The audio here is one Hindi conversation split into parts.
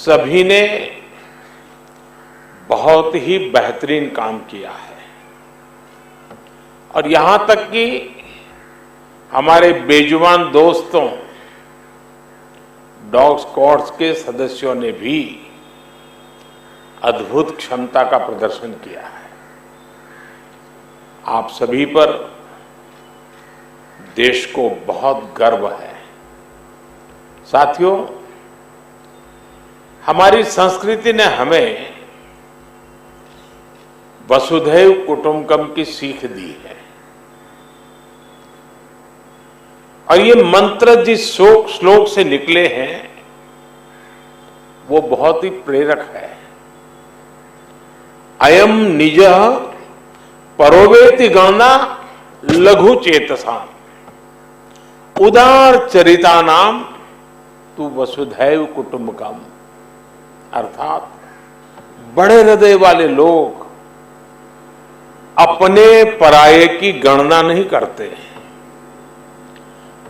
सभी ने बहुत ही बेहतरीन काम किया है और यहां तक कि हमारे बेजुबान दोस्तों डॉग स्क्वाड्स के सदस्यों ने भी अद्भुत क्षमता का प्रदर्शन किया है। आप सभी पर देश को बहुत गर्व है। साथियों, हमारी संस्कृति ने हमें वसुधैव कुटुंबकम की सीख दी है और ये मंत्र जिस श्लोक से निकले हैं वो बहुत ही प्रेरक है। अयम निजः परोवेति गणना लघु चेतसाम उदार चरिता नाम तू वसुधैव कुटुंबकम। अर्थात बड़े हृदय वाले लोग अपने पराये की गणना नहीं करते।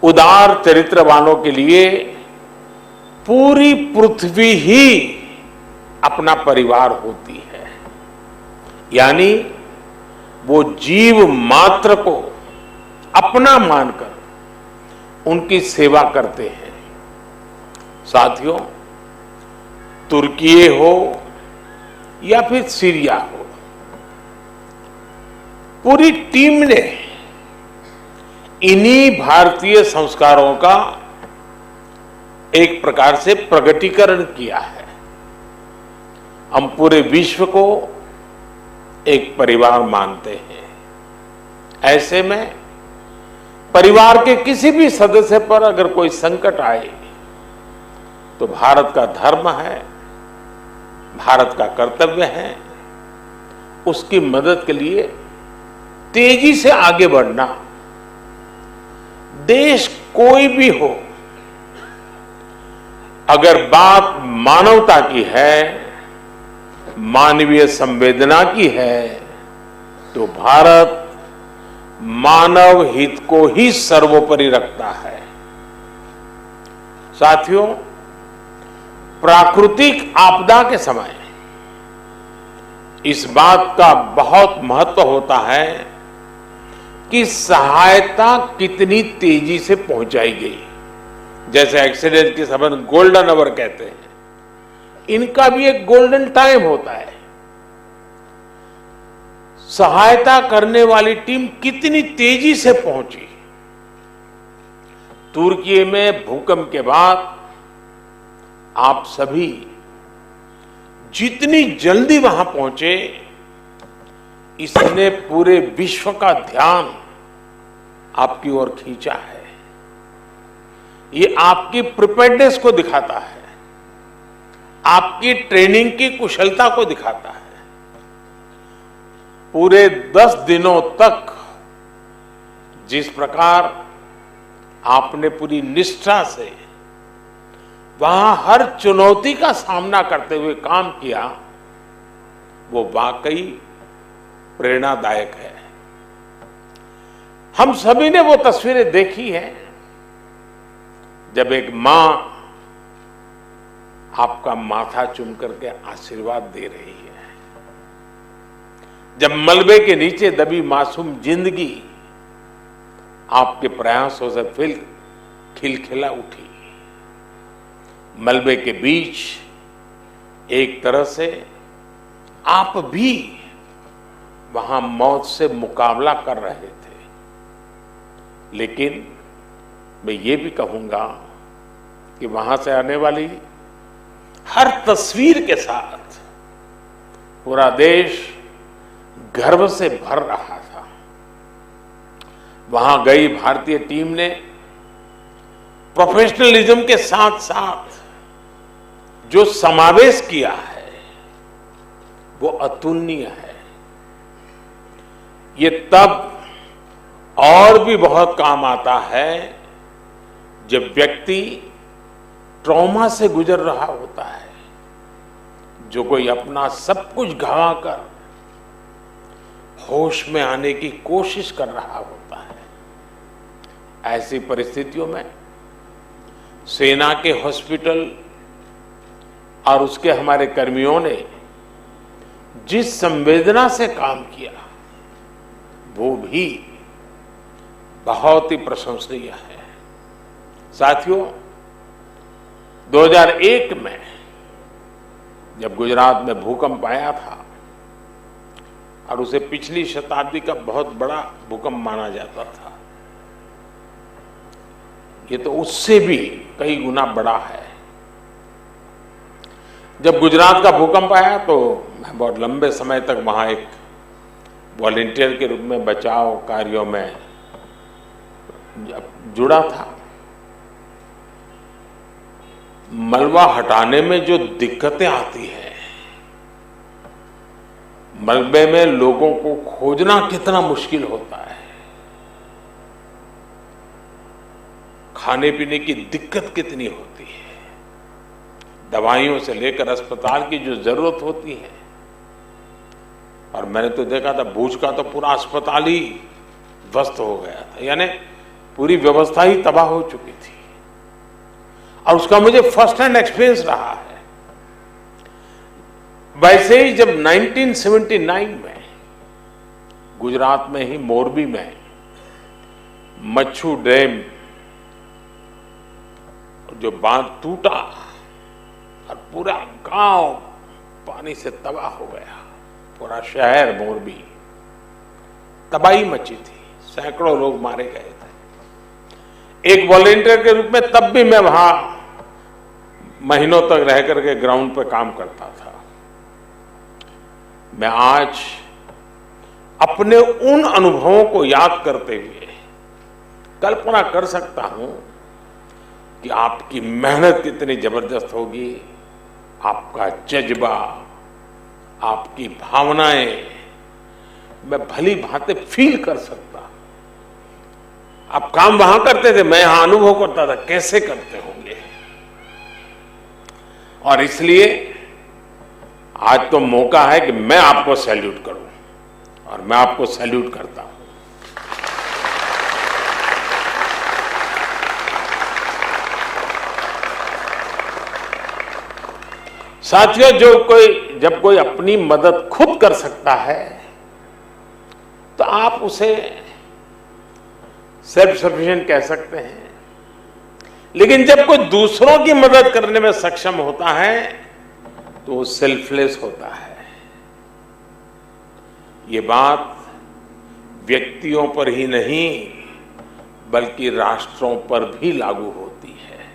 उदार चरित्र वालों के लिए पूरी पृथ्वी ही अपना परिवार होती है, यानी वो जीव मात्र को अपना मानकर उनकी सेवा करते हैं। साथियों, तुर्की हो या फिर सीरिया हो, पूरी टीम ने इन्हीं भारतीय संस्कारों का एक प्रकार से प्रगटीकरण किया है। हम पूरे विश्व को एक परिवार मानते हैं। ऐसे में परिवार के किसी भी सदस्य पर अगर कोई संकट आए तो भारत का धर्म है, भारत का कर्तव्य है उसकी मदद के लिए तेजी से आगे बढ़ना। देश कोई भी हो, अगर बात मानवता की है, मानवीय संवेदना की है, तो भारत मानव हित को ही सर्वोपरि रखता है। साथियों, प्राकृतिक आपदा के समय इस बात का बहुत महत्व होता है कि सहायता कितनी तेजी से पहुंचाई गई। जैसे एक्सीडेंट के समय गोल्डन आवर कहते हैं, इनका भी एक गोल्डन टाइम होता है। सहायता करने वाली टीम कितनी तेजी से पहुंची। तुर्की में भूकंप के बाद आप सभी जितनी जल्दी वहां पहुंचे, इसने पूरे विश्व का ध्यान आपकी ओर खींचा है। ये आपकी प्रिपेयर्डनेस को दिखाता है, आपकी ट्रेनिंग की कुशलता को दिखाता है। पूरे 10 दिनों तक जिस प्रकार आपने पूरी निष्ठा से वहां हर चुनौती का सामना करते हुए काम किया, वो वाकई प्रेरणादायक है। हम सभी ने वो तस्वीरें देखी हैं जब एक मां आपका माथा चूम करके आशीर्वाद दे रही है, जब मलबे के नीचे दबी मासूम जिंदगी आपके प्रयासों से फिर खिलखिला उठी। मलबे के बीच एक तरह से आप भी वहां मौत से मुकाबला कर रहे थे, लेकिन मैं ये भी कहूंगा कि वहां से आने वाली हर तस्वीर के साथ पूरा देश गर्व से भर रहा था। वहां गई भारतीय टीम ने प्रोफेशनलिज्म के साथ साथ जो समावेश किया है वो अतुलनीय है। ये तब और भी बहुत काम आता है जब व्यक्ति ट्रॉमा से गुजर रहा होता है, जो कोई अपना सब कुछ गंवाकर होश में आने की कोशिश कर रहा होता है। ऐसी परिस्थितियों में सेना के हॉस्पिटल और उसके हमारे कर्मियों ने जिस संवेदना से काम किया वो भी बहुत ही प्रशंसनीय है। साथियों, 2001 में जब गुजरात में भूकंप आया था और उसे पिछली शताब्दी का बहुत बड़ा भूकंप माना जाता था, ये तो उससे भी कई गुना बड़ा है। जब गुजरात का भूकंप आया तो मैं बहुत लंबे समय तक वहां एक वॉलंटियर के रूप में बचाव कार्यों में जुड़ा था। मलबा हटाने में जो दिक्कतें आती हैं, मलबे में लोगों को खोजना कितना मुश्किल होता है, खाने पीने की दिक्कत कितनी होती है, दवाइयों से लेकर अस्पताल की जो जरूरत होती है। और मैंने तो देखा था भूज का तो पूरा अस्पताल ही ध्वस्त हो गया था, यानी पूरी व्यवस्था ही तबाह हो चुकी थी। और उसका मुझे फर्स्ट हैंड एक्सपीरियंस रहा है। वैसे ही जब 1979 में गुजरात में ही मोरबी में मच्छू डैम जो बांध टूटा और पूरा गांव पानी से तबाह हो गया, पूरा शहर मोरबी तबाही मची थी, सैकड़ों लोग मारे गए थे। एक वॉलंटियर के रूप में तब भी मैं वहां महीनों तक रह करके ग्राउंड पर काम करता था। मैं आज अपने उन अनुभवों को याद करते हुए कल्पना कर सकता हूं कि आपकी मेहनत कितनी जबरदस्त होगी, आपका जज्बा, आपकी भावनाएं मैं भली भांति फील कर सकता। आप काम वहां करते थे, मैं यहां अनुभव करता था कैसे करते होंगे। और इसलिए आज तो मौका है कि मैं आपको सैल्यूट करूं, और मैं आपको सैल्यूट करता हूं। साथियों, जब कोई अपनी मदद खुद कर सकता है तो आप उसे सेल्फ सफिशिएंट कह सकते हैं, लेकिन जब कोई दूसरों की मदद करने में सक्षम होता है तो वो सेल्फलेस होता है। ये बात व्यक्तियों पर ही नहीं बल्कि राष्ट्रों पर भी लागू होती है।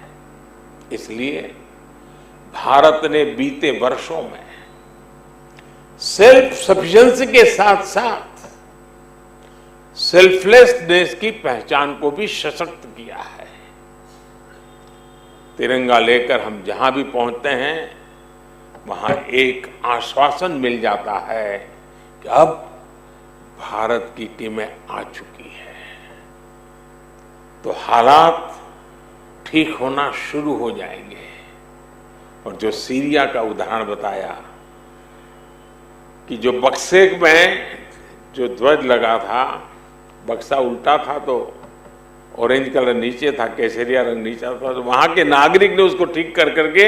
इसलिए भारत ने बीते वर्षों में सेल्फ सफिशिएंसी के साथ साथ सेल्फलेसनेस की पहचान को भी सशक्त किया है। तिरंगा लेकर हम जहां भी पहुंचते हैं वहां एक आश्वासन मिल जाता है कि अब भारत की टीमें आ चुकी है, तो हालात ठीक होना शुरू हो जाएंगे। और जो सीरिया का उदाहरण बताया कि जो बक्से में जो ध्वज लगा था, बक्सा उल्टा था तो ऑरेंज कलर नीचे था, केसरिया रंग नीचे था, तो वहां के नागरिक ने उसको ठीक कर करके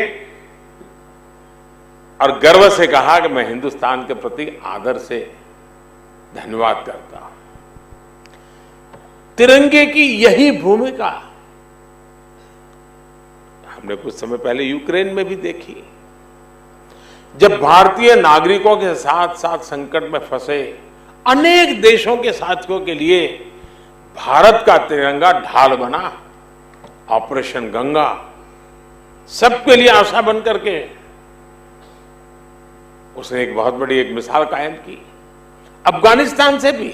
और गर्व से कहा कि मैं हिंदुस्तान के प्रति आदर से धन्यवाद करता हूं। तिरंगे की यही भूमिका हमने कुछ समय पहले यूक्रेन में भी देखी। जब भारतीय नागरिकों के साथ साथ संकट में फंसे अनेक देशों के साथियों के लिए भारत का तिरंगा ढाल बना। ऑपरेशन गंगा सबके लिए आशा बन करके उसने एक बहुत बड़ी एक मिसाल कायम की। अफगानिस्तान से भी